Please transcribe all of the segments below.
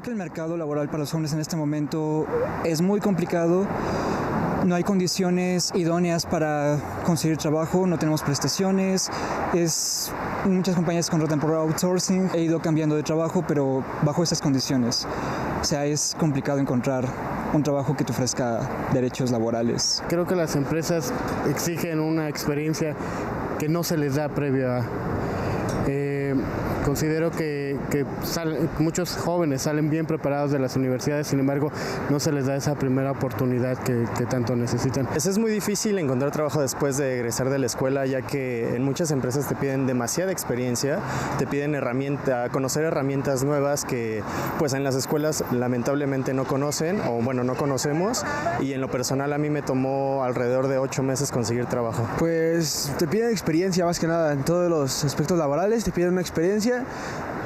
que el mercado laboral para los jóvenes en este momento es muy complicado. No hay condiciones idóneas para conseguir trabajo, no tenemos prestaciones, muchas compañías contratan por outsourcing. He ido cambiando de trabajo, pero bajo esas condiciones. O sea, es complicado encontrar un trabajo que te ofrezca derechos laborales. Creo que las empresas exigen una experiencia que no se les da previa. Considero que muchos jóvenes salen bien preparados de las universidades, sin embargo, no se les da esa primera oportunidad que tanto necesitan. Es muy difícil encontrar trabajo después de egresar de la escuela, ya que en muchas empresas te piden demasiada experiencia, te piden conocer herramientas nuevas que pues en las escuelas lamentablemente no conocen, o bueno, no conocemos, y en lo personal a mí me tomó alrededor de 8 meses conseguir trabajo. Pues te piden experiencia más que nada en todos los aspectos laborales, te piden una experiencia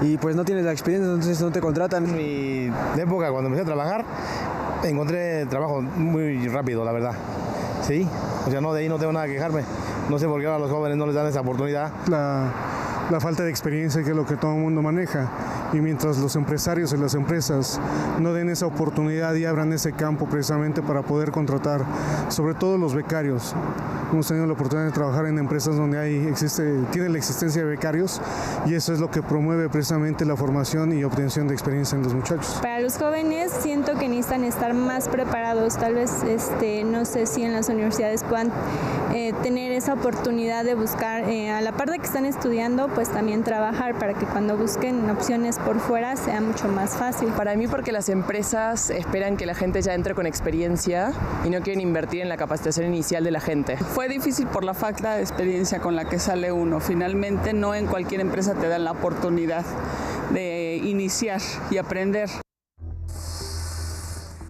y pues no tienes la experiencia, entonces no te contratan. En mi época, cuando empecé a trabajar, encontré trabajo muy rápido, la verdad. Sí, o sea, no, de ahí no tengo nada que quejarme. No sé por qué ahora a los jóvenes no les dan esa oportunidad. La falta de experiencia, que es lo que todo el mundo maneja, y mientras los empresarios y las empresas no den esa oportunidad y abran ese campo precisamente para poder contratar, sobre todo los becarios. Hemos tenido la oportunidad de trabajar en empresas donde tiene la existencia de becarios, y eso es lo que promueve precisamente la formación y obtención de experiencia en los muchachos. Para los jóvenes siento que necesitan estar más preparados, tal vez no sé si en las universidades puedan tener esa oportunidad de buscar, a la par de que están estudiando, pues también trabajar para que cuando busquen opciones por fuera sea mucho más fácil. Para mí, porque las empresas esperan que la gente ya entre con experiencia y no quieren invertir en la capacitación inicial de la gente. Fue difícil por la falta de experiencia con la que sale uno. Finalmente no en cualquier empresa te dan la oportunidad de iniciar y aprender.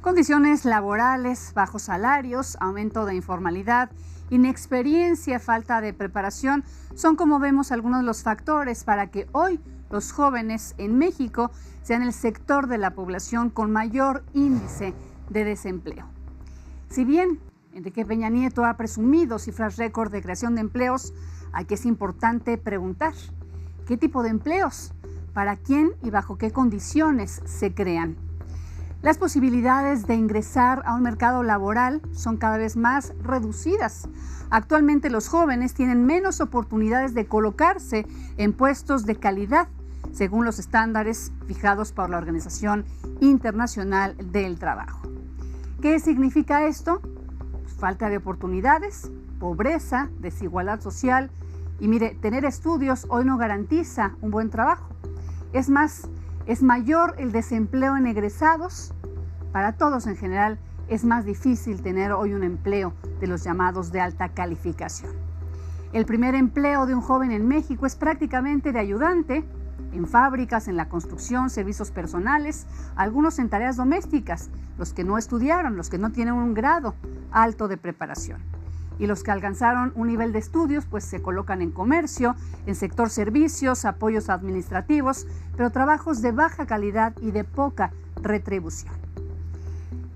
Condiciones laborales, bajos salarios, aumento de informalidad, inexperiencia, falta de preparación son, como vemos, algunos de los factores para que hoy los jóvenes en México sean el sector de la población con mayor índice de desempleo. Si bien Enrique Peña Nieto ha presumido cifras récord de creación de empleos, aquí es importante preguntar ¿qué tipo de empleos? ¿Para quién y bajo qué condiciones se crean? Las posibilidades de ingresar a un mercado laboral son cada vez más reducidas. Actualmente los jóvenes tienen menos oportunidades de colocarse en puestos de calidad, según los estándares fijados por la Organización Internacional del Trabajo. ¿Qué significa esto? Falta de oportunidades, pobreza, desigualdad social y mire, tener estudios hoy no garantiza un buen trabajo. Es más, es mayor el desempleo en egresados. Para todos en general es más difícil tener hoy un empleo de los llamados de alta calificación. El primer empleo de un joven en México es prácticamente de ayudante en fábricas, en la construcción, servicios personales, algunos en tareas domésticas, los que no estudiaron, los que no tienen un grado alto de preparación. Y los que alcanzaron un nivel de estudios, pues se colocan en comercio, en sector servicios, apoyos administrativos, pero trabajos de baja calidad y de poca retribución.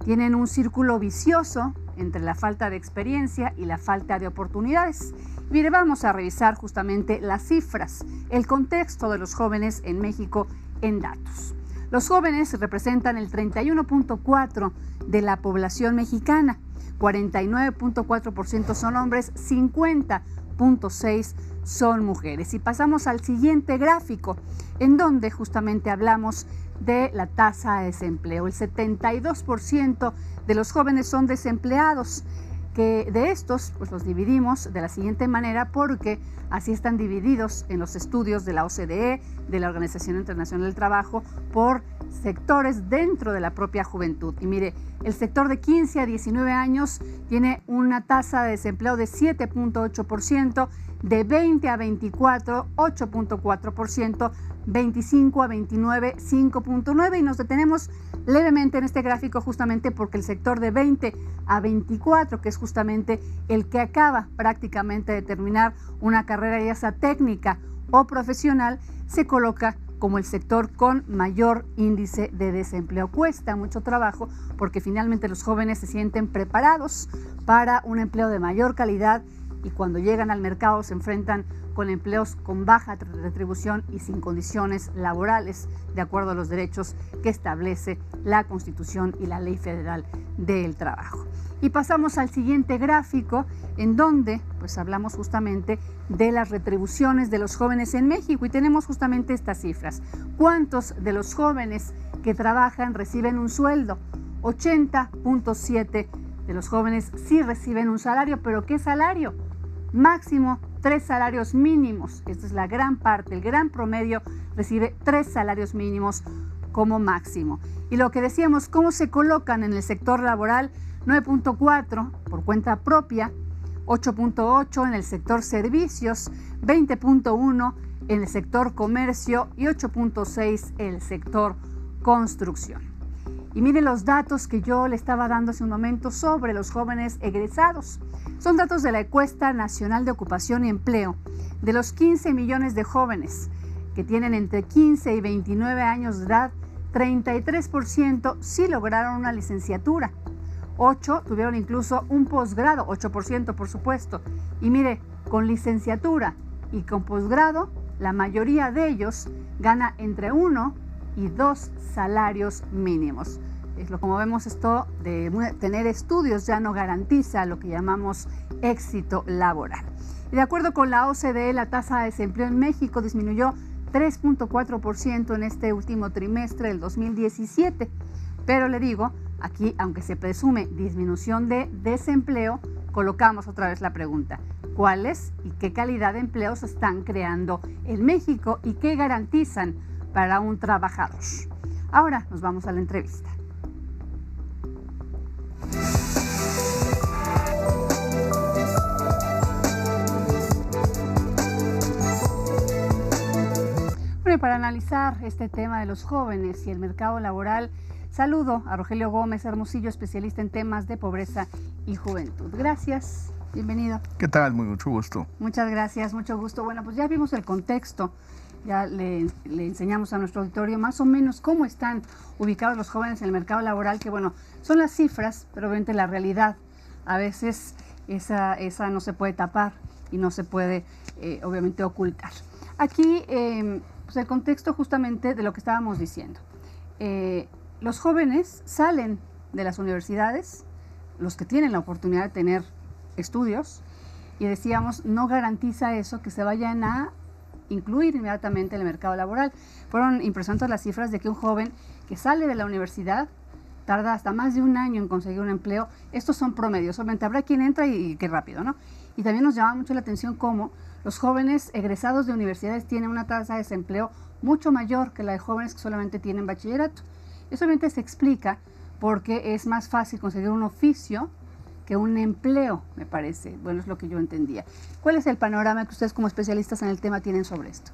Tienen un círculo vicioso entre la falta de experiencia y la falta de oportunidades. Mire, vamos a revisar justamente las cifras, el contexto de los jóvenes en México en datos. Los jóvenes representan el 31.4% de la población mexicana, 49.4% son hombres, 50.6% son mujeres. Y pasamos al siguiente gráfico, en donde justamente hablamos de la tasa de desempleo. El 72% de los jóvenes son desempleados, que de estos pues los dividimos de la siguiente manera porque así están divididos en los estudios de la OCDE, de la Organización Internacional del Trabajo, por sectores dentro de la propia juventud. Y mire, el sector de 15 a 19 años tiene una tasa de desempleo de 7.8%, de 20 a 24, 8.4%, 25 a 29, 5.9%, y nos detenemos levemente en este gráfico justamente porque el sector de 20 a 24, que es justamente el que acaba prácticamente de terminar una carrera ya sea técnica o profesional, se coloca como el sector con mayor índice de desempleo. Cuesta mucho trabajo porque finalmente los jóvenes se sienten preparados para un empleo de mayor calidad y cuando llegan al mercado se enfrentan con empleos con baja retribución y sin condiciones laborales, de acuerdo a los derechos que establece la Constitución y la Ley Federal del Trabajo. Y pasamos al siguiente gráfico, en donde pues hablamos justamente de las retribuciones de los jóvenes en México y tenemos justamente estas cifras. ¿Cuántos de los jóvenes que trabajan reciben un sueldo? 80.7 de los jóvenes sí reciben un salario, pero ¿qué salario? Máximo 3 salarios mínimos. Esta es la gran parte, el gran promedio recibe 3 salarios mínimos como máximo. Y lo que decíamos, ¿cómo se colocan en el sector laboral? 9.4 por cuenta propia, 8.8 en el sector servicios, 20.1 en el sector comercio y 8.6 en el sector construcción. Y mire los datos que yo le estaba dando hace un momento sobre los jóvenes egresados. Son datos de la Encuesta Nacional de Ocupación y Empleo. De los 15 millones de jóvenes que tienen entre 15 y 29 años de edad, 33% sí lograron una licenciatura. 8 tuvieron incluso un posgrado, 8% por supuesto. Y mire, con licenciatura y con posgrado, la mayoría de ellos gana entre 1 y 2 salarios mínimos. Como vemos, esto de tener estudios ya no garantiza lo que llamamos éxito laboral. Y de acuerdo con la OCDE, la tasa de desempleo en México disminuyó 3.4% en este último trimestre del 2017. Pero le digo, aquí, aunque se presume disminución de desempleo, colocamos otra vez la pregunta: ¿cuáles y qué calidad de empleos se están creando en México y qué garantizan para un trabajador? Ahora nos vamos a la entrevista. Bueno, para analizar este tema de los jóvenes y el mercado laboral, saludo a Rogelio Gómez Hermosillo, especialista en temas de pobreza y juventud. Gracias, bienvenido. ¿Qué tal? Muy mucho gusto. Muchas gracias, mucho gusto. Bueno, pues ya vimos el contexto, ya le enseñamos a nuestro auditorio más o menos cómo están ubicados los jóvenes en el mercado laboral, que bueno, son las cifras, pero obviamente la realidad a veces esa no se puede tapar y no se puede obviamente ocultar. Aquí pues el contexto justamente de lo que estábamos diciendo. Los jóvenes salen de las universidades, los que tienen la oportunidad de tener estudios, y decíamos, no garantiza eso que se vayan a incluir inmediatamente en el mercado laboral. Fueron impresionantes las cifras de que un joven que sale de la universidad tarda hasta más de un año en conseguir un empleo. Estos son promedios, obviamente habrá quien entra y qué rápido, ¿no? Y también nos llama mucho la atención cómo los jóvenes egresados de universidades tienen una tasa de desempleo mucho mayor que la de jóvenes que solamente tienen bachillerato. Eso obviamente se explica porque es más fácil conseguir un oficio que un empleo, me parece. Bueno, es lo que yo entendía. ¿Cuál es el panorama que ustedes como especialistas en el tema tienen sobre esto?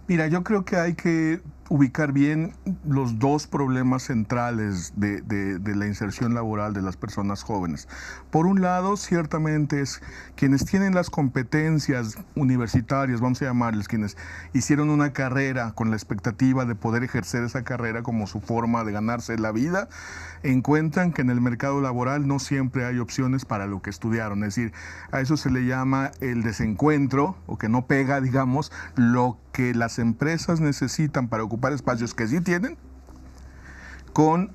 Mira, yo creo que hay que ubicar bien los dos problemas centrales de la inserción laboral de las personas jóvenes. Por un lado, ciertamente es quienes tienen las competencias universitarias, vamos a llamarles, quienes hicieron una carrera con la expectativa de poder ejercer esa carrera como su forma de ganarse la vida, encuentran que en el mercado laboral no siempre hay opciones para lo que estudiaron. Es decir, a eso se le llama el desencuentro, o que no pega, digamos, lo que las empresas necesitan para ocupar espacios que sí tienen, con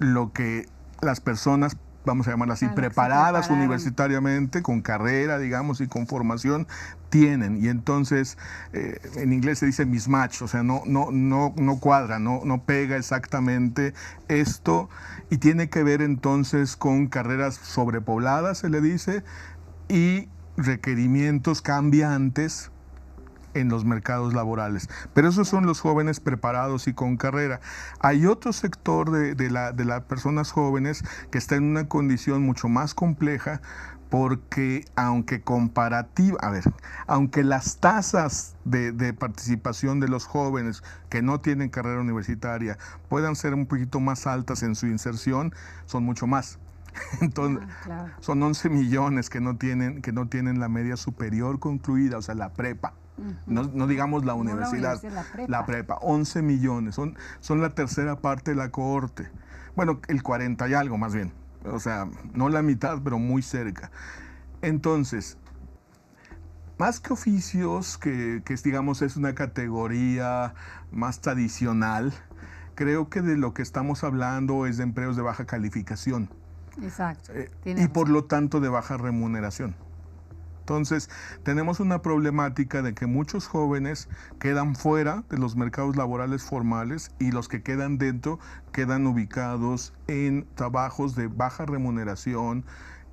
lo que las personas, vamos a llamarlas así, preparadas universitariamente, con carrera, digamos, y con formación, tienen. Y entonces, en inglés se dice mismatch, o sea, no cuadra, no pega exactamente esto, y tiene que ver entonces con carreras sobrepobladas, se le dice, y requerimientos cambiantes en los mercados laborales. Pero esos son los jóvenes preparados y con carrera. Hay otro sector de las personas jóvenes que está en una condición mucho más compleja, porque aunque las tasas de participación de los jóvenes que no tienen carrera universitaria puedan ser un poquito más altas en su inserción, son mucho más. Entonces, son 11 millones que no tienen la media superior concluida, o sea, la prepa. No digamos la universidad, la prepa, 11 millones, son la tercera parte de la cohorte. Bueno, el 40 y algo más bien, o sea, no la mitad, pero muy cerca. Entonces, más que oficios, que digamos es una categoría más tradicional, creo que de lo que estamos hablando es de empleos de baja calificación. Exacto. Y por lo tanto de baja remuneración. Entonces, tenemos una problemática de que muchos jóvenes quedan fuera de los mercados laborales formales y los que quedan dentro quedan ubicados en trabajos de baja remuneración,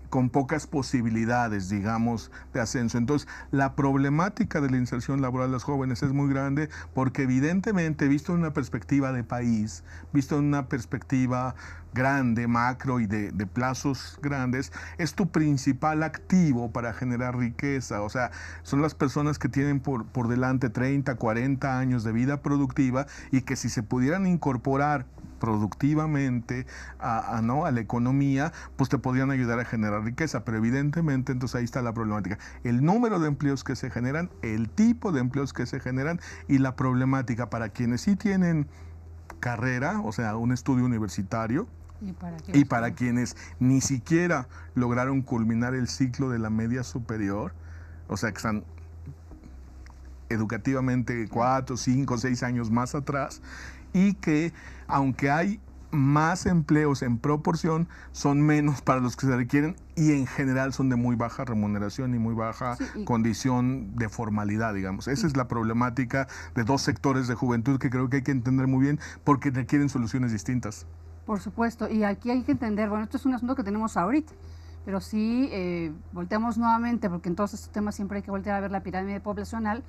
con pocas posibilidades, digamos, de ascenso. Entonces, la problemática de la inserción laboral de los jóvenes es muy grande porque evidentemente, visto en una perspectiva de país, visto en una perspectiva grande, macro y de plazos grandes, es tu principal activo para generar riqueza. O sea, son las personas que tienen por delante 30, 40 años de vida productiva y que si se pudieran incorporar productivamente a la economía, pues te podrían ayudar a generar riqueza, pero evidentemente entonces ahí está la problemática. El número de empleos que se generan, el tipo de empleos que se generan y la problemática para quienes sí tienen carrera, o sea, un estudio universitario, y para quienes ni siquiera lograron culminar el ciclo de la media superior, o sea, que están educativamente 4, 5, 6 años más atrás, y que aunque hay más empleos en proporción, son menos para los que se requieren y en general son de muy baja remuneración y muy baja condición de formalidad, digamos. Esa es la problemática de dos sectores de juventud que creo que hay que entender muy bien porque requieren soluciones distintas. Por supuesto, y aquí hay que entender, bueno, esto es un asunto que tenemos ahorita, pero si volteamos nuevamente, porque en todos estos temas siempre hay que voltear a ver la pirámide poblacional,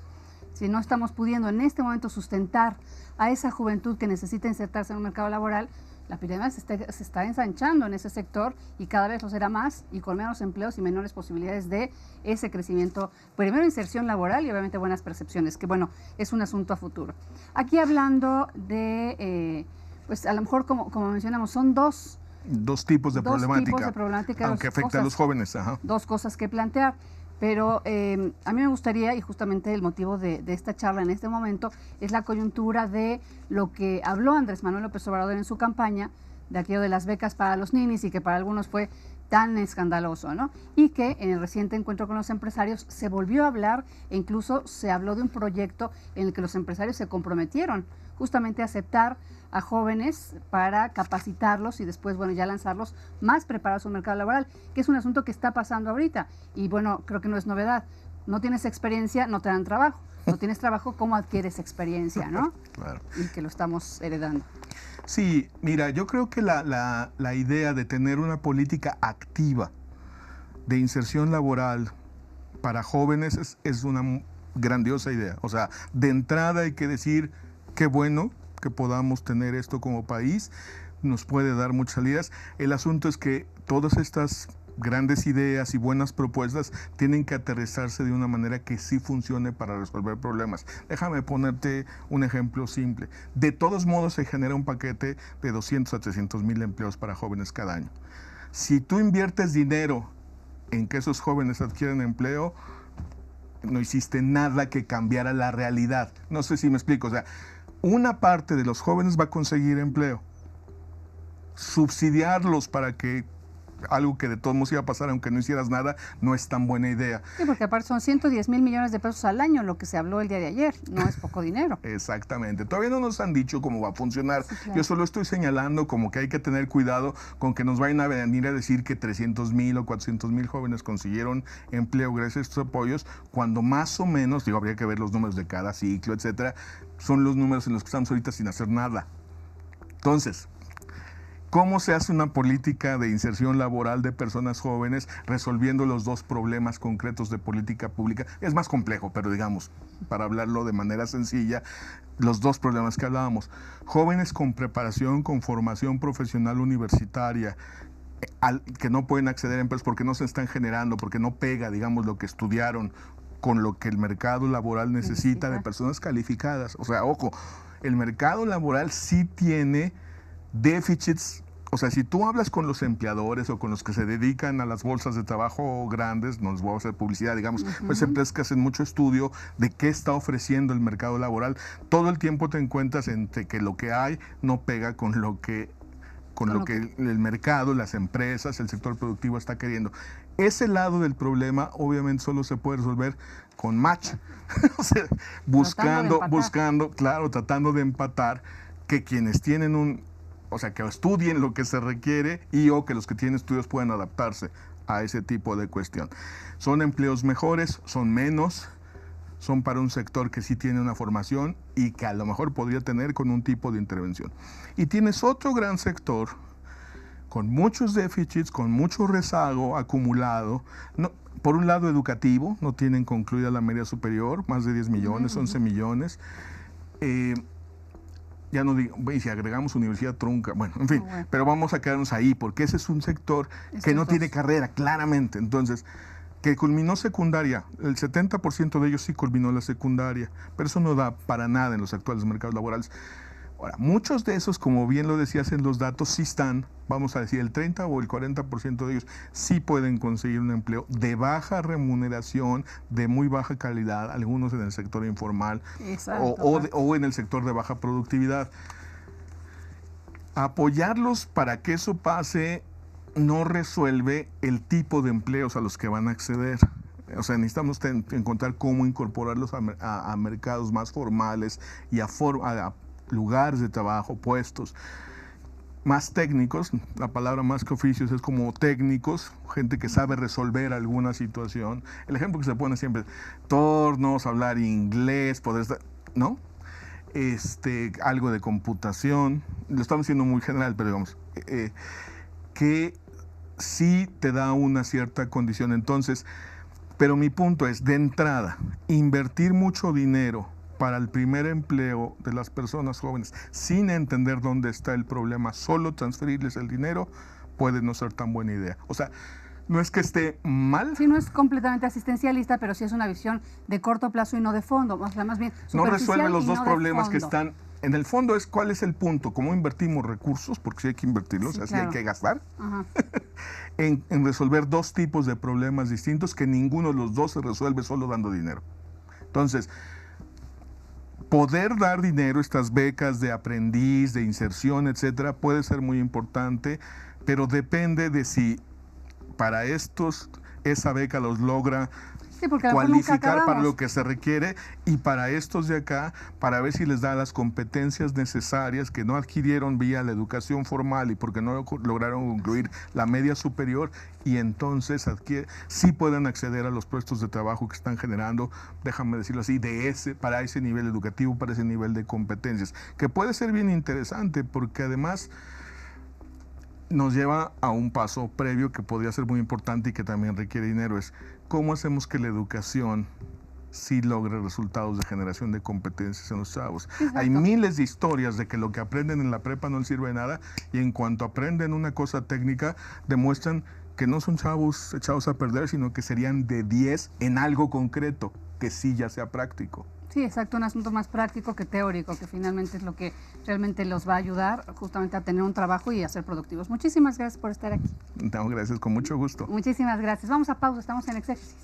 si no estamos pudiendo en este momento sustentar a esa juventud que necesita insertarse en un mercado laboral, la pirámide se está ensanchando en ese sector y cada vez lo será más y con menos empleos y menores posibilidades de ese crecimiento. Primero inserción laboral y obviamente buenas percepciones, que bueno, es un asunto a futuro. Aquí hablando de, pues a lo mejor como mencionamos, son dos tipos de problemática, aunque afecta a los jóvenes. Ajá. Dos cosas que plantear. Pero a mí me gustaría, y justamente el motivo de esta charla en este momento, es la coyuntura de lo que habló Andrés Manuel López Obrador en su campaña, de aquello de las becas para los ninis y que para algunos fue tan escandaloso, ¿no? Y que en el reciente encuentro con los empresarios se volvió a hablar e incluso se habló de un proyecto en el que los empresarios se comprometieron justamente a aceptar a jóvenes para capacitarlos y después, bueno, ya lanzarlos más preparados a un mercado laboral, que es un asunto que está pasando ahorita. Y bueno, creo que no es novedad. No tienes experiencia, no te dan trabajo. No tienes trabajo, ¿cómo adquieres experiencia, no? Claro. Y que lo estamos heredando. Sí, mira, yo creo que la idea de tener una política activa de inserción laboral para jóvenes es una grandiosa idea. O sea, de entrada hay que decir, qué bueno que podamos tener esto como país, nos puede dar muchas salidas. El asunto es que todas estas grandes ideas y buenas propuestas tienen que aterrizarse de una manera que sí funcione para resolver problemas. Déjame ponerte un ejemplo simple. De todos modos se genera un paquete de 200 a 300 mil empleos para jóvenes cada año. Si tú inviertes dinero en que esos jóvenes adquieran empleo, no hiciste nada que cambiara la realidad. No sé si me explico. O sea, una parte de los jóvenes va a conseguir empleo. Subsidiarlos para que algo que de todos modos iba a pasar aunque no hicieras nada, no es tan buena idea. Sí, porque aparte son 110 mil millones de pesos al año, lo que se habló el día de ayer, no es poco dinero. Exactamente, todavía no nos han dicho cómo va a funcionar. Sí, claro. Yo solo estoy señalando como que hay que tener cuidado con que nos vayan a venir a decir que 300 mil o 400 mil jóvenes consiguieron empleo gracias a estos apoyos, cuando más o menos, digo, habría que ver los números de cada ciclo, etcétera, son los números en los que estamos ahorita sin hacer nada. Entonces, ¿cómo se hace una política de inserción laboral de personas jóvenes resolviendo los dos problemas concretos de política pública? Es más complejo, pero digamos, para hablarlo de manera sencilla, los dos problemas que hablábamos. Jóvenes con preparación, con formación profesional universitaria, que no pueden acceder a empleos porque no se están generando, porque no pega, digamos, lo que estudiaron con lo que el mercado laboral necesita de personas calificadas. O sea, ojo, el mercado laboral sí tiene déficits. O sea, si tú hablas con los empleadores o con los que se dedican a las bolsas de trabajo grandes, no les voy a hacer publicidad, digamos, pues empresas que hacen mucho estudio de qué está ofreciendo el mercado laboral, todo el tiempo te encuentras entre que lo que hay no pega con con lo que el mercado, las empresas, el sector productivo está queriendo. Ese lado del problema obviamente solo se puede resolver con match, o sea, tratando de empatar que quienes tienen que estudien lo que se requiere o que los que tienen estudios puedan adaptarse a ese tipo de cuestión. Son empleos mejores, son menos, son para un sector que sí tiene una formación y que a lo mejor podría tener con un tipo de intervención. Y tienes otro gran sector con muchos déficits, con mucho rezago acumulado. No, por un lado educativo, no tienen concluida la media superior, más de 10 millones, 11 millones. Ya no digo, y si agregamos universidad trunca, bueno, en fin, pero vamos a quedarnos ahí, porque ese es un sector que no tiene carrera, claramente. Entonces, que culminó secundaria, el 70% de ellos sí culminó la secundaria, pero eso no da para nada en los actuales mercados laborales. Ahora, muchos de esos, como bien lo decías en los datos, sí están, vamos a decir, el 30 o el 40% de ellos sí pueden conseguir un empleo de baja remuneración, de muy baja calidad, algunos en el sector informal o en el sector de baja productividad. Apoyarlos para que eso pase no resuelve el tipo de empleos a los que van a acceder. O sea, necesitamos encontrar cómo incorporarlos a mercados más formales y a lugares de trabajo, puestos más técnicos. La palabra más que oficios es como técnicos, gente que sabe resolver alguna situación. El ejemplo que se pone siempre, turnos, hablar inglés, poder estar, ¿no? Algo de computación, lo estamos haciendo muy general, pero digamos, que sí te da una cierta condición. Entonces, pero mi punto es, de entrada, invertir mucho dinero para el primer empleo de las personas jóvenes, sin entender dónde está el problema, solo transferirles el dinero, puede no ser tan buena idea. O sea, no es que esté mal. Sí, no es completamente asistencialista, pero sí es una visión de corto plazo y no de fondo. O sea, más bien no resuelve los dos problemas que están. En el fondo es cuál es el punto, cómo invertimos recursos, porque sí hay que invertirlos, sí, así claro. Hay que gastar, en resolver dos tipos de problemas distintos que ninguno de los dos se resuelve solo dando dinero. Entonces, poder dar dinero, estas becas de aprendiz, de inserción, etcétera, puede ser muy importante, pero depende de si para estos esa beca los logra cualificar para lo que se requiere, y para estos de acá, para ver si les da las competencias necesarias que no adquirieron vía la educación formal y porque no lograron concluir la media superior, y entonces sí pueden acceder a los puestos de trabajo que están generando, déjame decirlo así, para ese nivel educativo, para ese nivel de competencias, que puede ser bien interesante porque además nos lleva a un paso previo que podría ser muy importante y que también requiere dinero, es cómo hacemos que la educación sí logre resultados de generación de competencias en los chavos. Exacto. Hay miles de historias de que lo que aprenden en la prepa no les sirve de nada, y en cuanto aprenden una cosa técnica, demuestran que no son chavos echados a perder, sino que serían de 10 en algo concreto, que sí ya sea práctico. Sí, exacto, un asunto más práctico que teórico, que finalmente es lo que realmente los va a ayudar justamente a tener un trabajo y a ser productivos. Muchísimas gracias por estar aquí. No, gracias, con mucho gusto. Muchísimas gracias. Vamos a pausa, estamos en Exégesis.